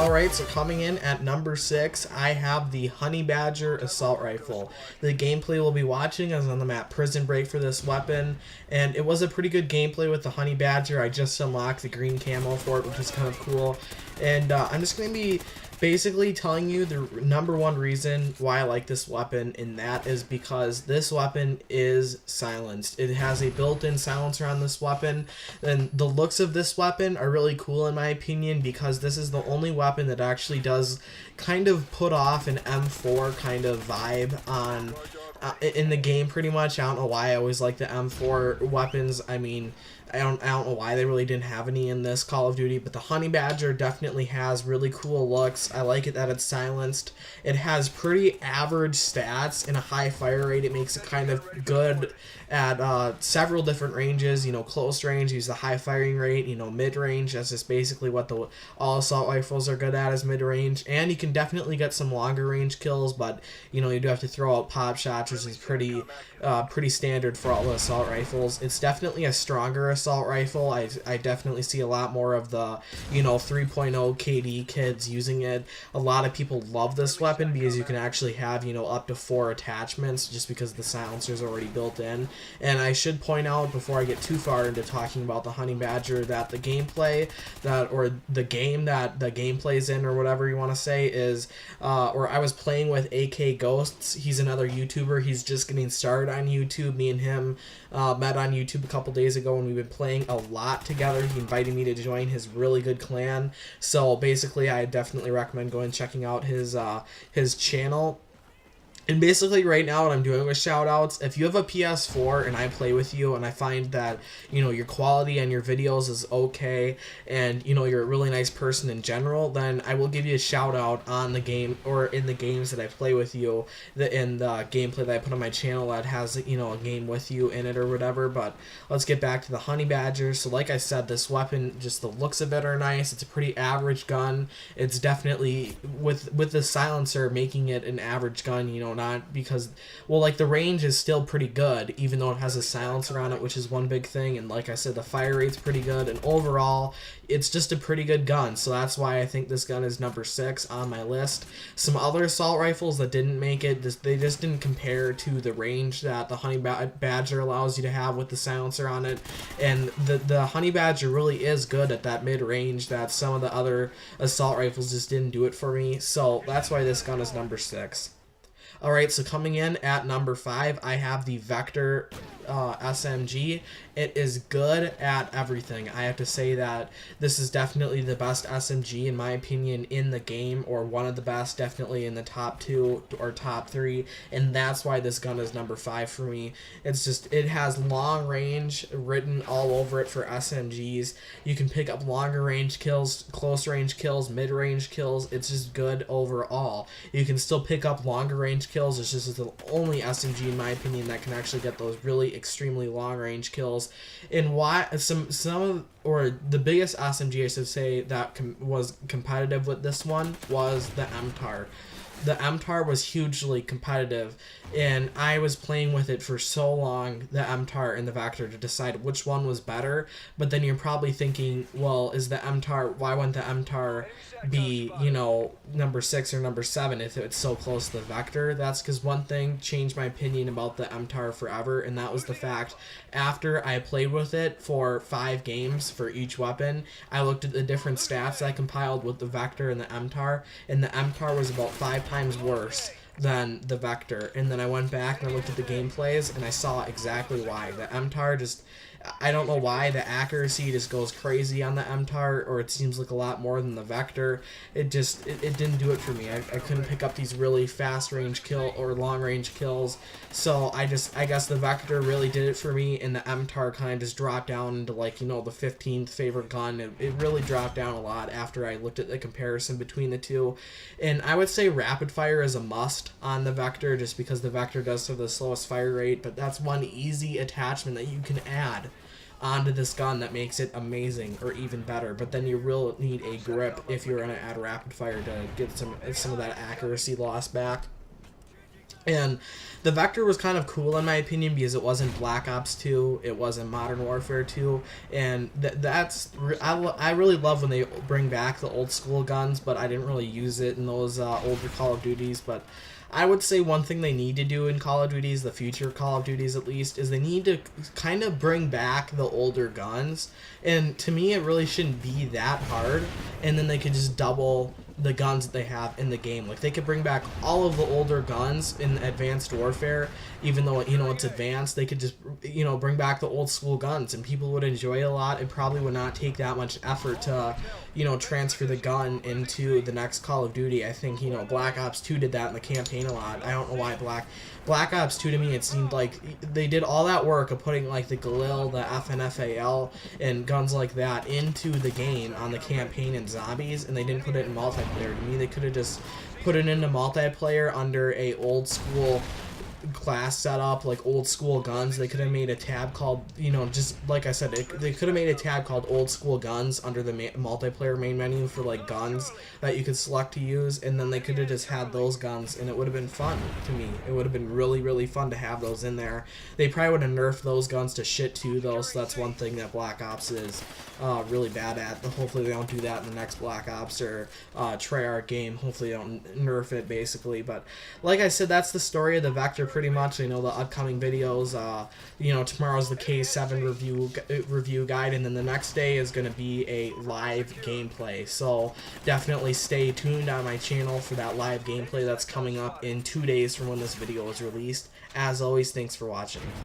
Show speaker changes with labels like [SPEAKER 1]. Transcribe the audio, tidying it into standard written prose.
[SPEAKER 1] Alright, so coming in at number 6, I have the Honey Badger Assault Rifle. The gameplay we'll be watching is on the map Prison Break for this weapon, and it was a pretty good gameplay with the Honey Badger. I just unlocked the green camo for it, which is kind of cool. And I'm just going to be basically telling you the number one reason why I like this weapon, and that is because this weapon is silenced. It has a built-in silencer on this weapon, and the looks of this weapon are really cool in my opinion, because this is the only weapon that actually does kind of put off an M4 kind of vibe on in the game pretty much. I don't know why I always like the M4 weapons. I mean, I don't know why they really didn't have any in this Call of Duty, but the Honey Badger definitely has really cool looks. I like it that it's silenced. It has pretty average stats and a high fire rate. It makes it kind of good at several different ranges. You know, close range, use the high firing rate. You know, mid range, that's just basically what all assault rifles are good at, is mid range. And you can definitely get some longer range kills, but you know, you do have to throw out pop shots, which is pretty standard for all the assault rifles. It's definitely a stronger assault rifle. I definitely see a lot more of the, you know, 3.0 KD kids using it. A lot of people love this weapon because you can actually have, you know, up to 4 attachments just because the silencer is already built in. And I should point out before I get too far into talking about the Honey Badger that the gameplay or the game that the game plays in, or whatever you want to say, is or I was playing with AK Ghosts. He's another YouTuber. He's just getting started on YouTube. Me and him met on YouTube a couple days ago, and we've been playing a lot together. He invited me to join his really good clan. So basically, I definitely recommend going and checking out his channel. And basically right now what I'm doing with shoutouts, if you have a PS4 and I play with you and I find that, you know, your quality on your videos is okay and, you know, you're a really nice person in general, then I will give you a shout out on the game or in the games that I play with you, in the gameplay that I put on my channel that has, you know, a game with you in it or whatever. But let's get back to the Honey Badger. So like I said, this weapon, just the looks of it are nice. It's a pretty average gun. It's definitely, with the silencer, making it an average gun, you know, not because, well, like, the range is still pretty good even though it has a silencer on it, which is one big thing. And like I said, the fire rate's pretty good, and overall it's just a pretty good gun. So that's why I think this gun is number 6 on my list. Some other assault rifles that didn't make it, they just didn't compare to the range that the Honey Badger allows you to have with the silencer on it. And the Honey Badger really is good at that mid range that some of the other assault rifles just didn't do it for me. So that's why this gun is number 6. Alright, so coming in at number 5, I have the Vector SMG. It is good at everything. I have to say that this is definitely the best SMG in my opinion in the game, or one of the best, definitely in the top 2 or top 3, and that's why this gun is number 5 for me. It's just, it has long range written all over it for SMGs. You can pick up longer range kills, close range kills, mid range kills. It's just good overall. You can still pick up longer range kills. It's just the only SMG in my opinion that can actually get those really extremely long range kills. And why some of, or the biggest SMG I should say that was competitive with this one was the MTAR. The MTAR was hugely competitive, and I was playing with it for so long, the MTAR and the Vector, to decide which one was better. But then you're probably thinking, well, is the MTAR, why wouldn't the MTAR be, you know, number 6 or number 7 if it's so close to the Vector? That's because one thing changed my opinion about the MTAR forever, and that was the fact, after I played with it for 5 games for each weapon, I looked at the different stats I compiled with the Vector and the MTAR, and the MTAR was about 5 times worse than the Vector. And then I went back and I looked at the gameplays and I saw exactly why. The MTAR just, I don't know why, the accuracy just goes crazy on the MTAR, or it seems like a lot more than the Vector. It just, it didn't do it for me. I couldn't pick up these really fast range kill or long range kills. So I guess the Vector really did it for me, and the MTAR kind of just dropped down into, like, you know, the 15th favorite gun. It really dropped down a lot after I looked at the comparison between the two. And I would say rapid fire is a must on the Vector, just because the Vector does have the slowest fire rate, but that's one easy attachment that you can add onto this gun that makes it amazing, or even better. But then you will need a grip if you're going to add rapid fire to get some of that accuracy loss back. And the Vector was kind of cool in my opinion because it wasn't Black Ops 2, it wasn't Modern Warfare 2, and I really love when they bring back the old school guns, but I didn't really use it in those older Call of Duties. But I would say one thing they need to do in Call of Duties, the future Call of Duties at least, is they need to kind of bring back the older guns. And to me, it really shouldn't be that hard. And then they could just double the guns that they have in the game. Like, they could bring back all of the older guns in Advanced Warfare, even though, you know, it's advanced. They could just, you know, bring back the old school guns, and people would enjoy it a lot. It probably would not take that much effort to, you know, transfer the gun into the next Call of Duty. I think, you know, Black Ops 2 did that in the campaign a lot. I don't know why Black Ops 2, to me, it seemed like they did all that work of putting, like, the Galil, the FNFAL, and guns like that into the game on the campaign and zombies, and they didn't put it in multiplayer. To me, they could have just put it into multiplayer under a old school class setup, like old school guns. They could have made a tab called, you know, just like I said, they could have made a tab called old school guns under the multiplayer main menu for like guns that you could select to use, and then they could have just had those guns, and it would have been fun to me. It would have been really, really fun to have those in there. They probably would have nerfed those guns to shit too, though, so that's one thing that Black Ops is really bad at. Hopefully they don't do that in the next Black Ops or Treyarch game. Hopefully they don't nerf it, basically. But like I said, that's the story of the Vector pretty much. I know the upcoming videos, you know, tomorrow's the K7 review guide, and then the next day is going to be a live gameplay. So definitely stay tuned on my channel for that live gameplay that's coming up in 2 days from when this video is released. As always, thanks for watching.